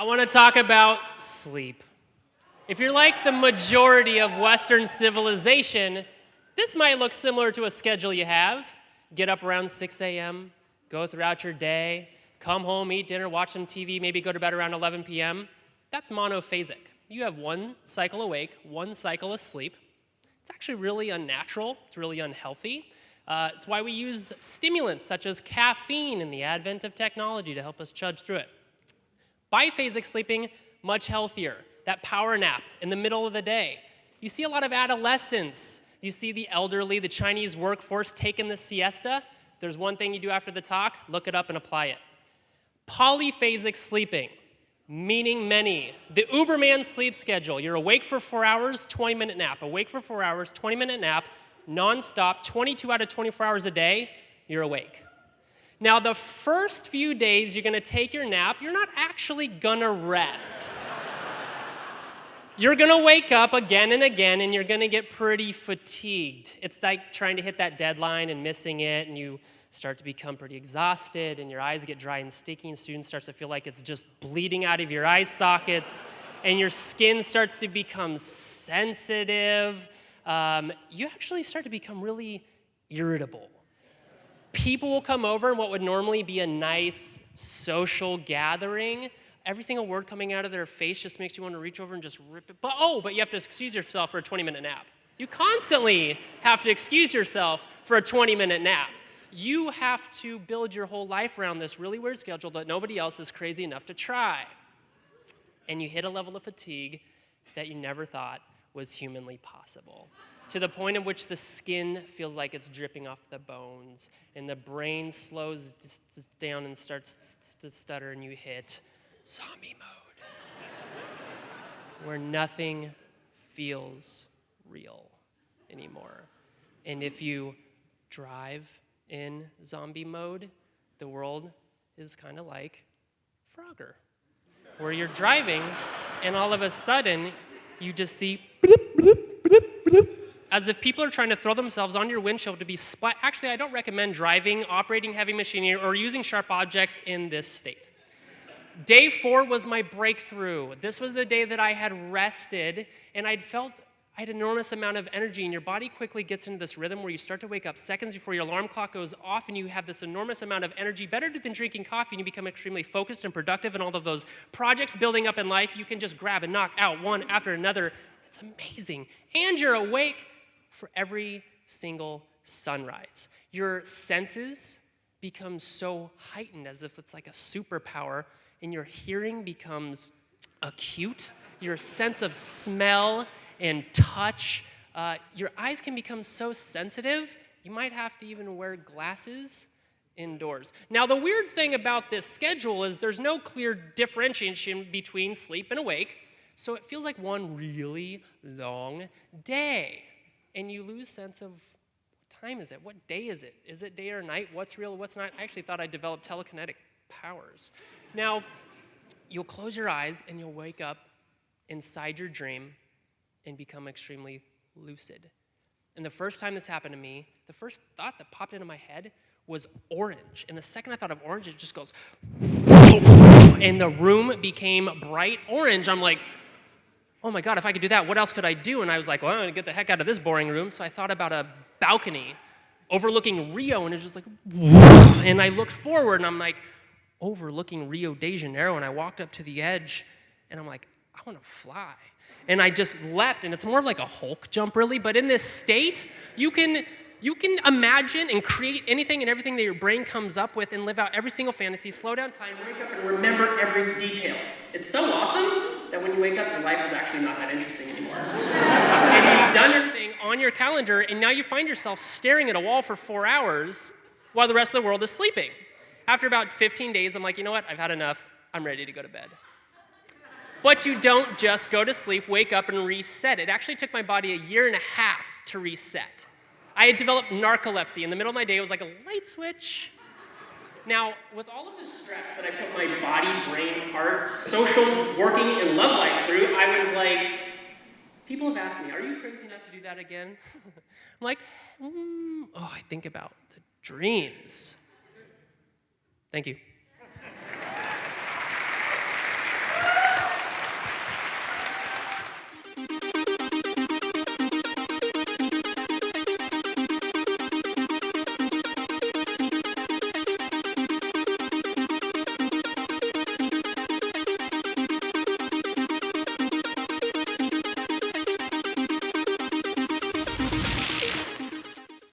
want to talk about sleep. If you're like the majority of Western civilization, this might look similar to a schedule you have. Get up around 6 a.m., go throughout your day, come home, eat dinner, watch some TV, maybe go to bed around 11 p.m. That's monophasic. You have one cycle awake, one cycle asleep. It's actually really unnatural. It's really unhealthy. It's why we use stimulants such as caffeine in the advent of technology to help us trudge through it. Biphasic sleeping, much healthier. That power nap in the middle of the day. You see a lot of adolescents. You see the elderly, the Chinese workforce taking the siesta. If there's one thing you do after the talk, look it up and apply it. Polyphasic sleeping, meaning many. The Uberman sleep schedule. You're awake for 4 hours, 20-minute nap. Awake for 4 hours, 20-minute nap, nonstop, 22 out of 24 hours a day, you're awake. Now, the first few days you're going to take your nap, you're not actually going to rest. You're going to wake up again and again, and you're going to get pretty fatigued. It's like trying to hit that deadline and missing it, and you start to become pretty exhausted, and your eyes get dry and sticky, and soon starts to feel like it's just bleeding out of your eye sockets, and your skin starts to become sensitive. You actually start to become really irritable. People will come over in what would normally be a nice social gathering. Every single word coming out of their face just makes you want to reach over and just rip it. But you have to excuse yourself for a 20-minute nap. You constantly have to excuse yourself for a 20-minute nap. You have to build your whole life around this really weird schedule that nobody else is crazy enough to try. And you hit a level of fatigue that you never thought was humanly possible, to the point at which the skin feels like it's dripping off the bones, and the brain slows down and starts to stutter, and you hit zombie mode, where nothing feels real anymore. And if you drive in zombie mode, the world is kind of like Frogger, where you're driving, and all of a sudden, you just see bloop, bloop, bloop, bloop, as if people are trying to throw themselves on your windshield to be splat. Actually, I don't recommend driving, operating heavy machinery, or using sharp objects in this state. Day 4 was my breakthrough. This was the day that I had rested, and I had an enormous amount of energy, and your body quickly gets into this rhythm where you start to wake up seconds before your alarm clock goes off, and you have this enormous amount of energy, better than drinking coffee, and you become extremely focused and productive, and all of those projects building up in life, you can just grab and knock out one after another. It's amazing. And you're awake for every single sunrise. Your senses become so heightened as if it's like a superpower, and your hearing becomes acute. Your sense of smell and touch, your eyes can become so sensitive, you might have to even wear glasses indoors. Now, the weird thing about this schedule is there's no clear differentiation between sleep and awake, so it feels like one really long day. And you lose sense of what time is it? What day is it? Is it day or night? What's real, what's not? I actually thought I developed telekinetic powers. Now, you'll close your eyes and you'll wake up inside your dream and become extremely lucid. And the first time this happened to me, the first thought that popped into my head was orange. And the second I thought of orange, it just goes, and the room became bright orange. I'm like, oh my God, if I could do that, what else could I do? And I was like, well, I'm gonna get the heck out of this boring room. So I thought about a balcony overlooking Rio, and it's just like, and I looked forward, and I'm like, overlooking Rio de Janeiro, and I walked up to the edge, and I'm like, I wanna fly. And I just leapt, and it's more like a Hulk jump, really, but in this state, you can imagine and create anything and everything that your brain comes up with and live out every single fantasy, slow down time, wake up, and remember every detail. It's so awesome that when you wake up, your life is actually not that interesting anymore. And you've done your thing on your calendar, and now you find yourself staring at a wall for 4 hours while the rest of the world is sleeping. After about 15 days, I'm like, you know what? I've had enough. I'm ready to go to bed. But you don't just go to sleep, wake up, and reset. It actually took my body a year and a half to reset. I had developed narcolepsy. In the middle of my day, it was like a light switch. Now, with all of the stress that I put my body, brain, heart, social, working, and love life through, I was like, people have asked me, are you crazy enough to do that again? I'm like, I think about the dreams. Thank you.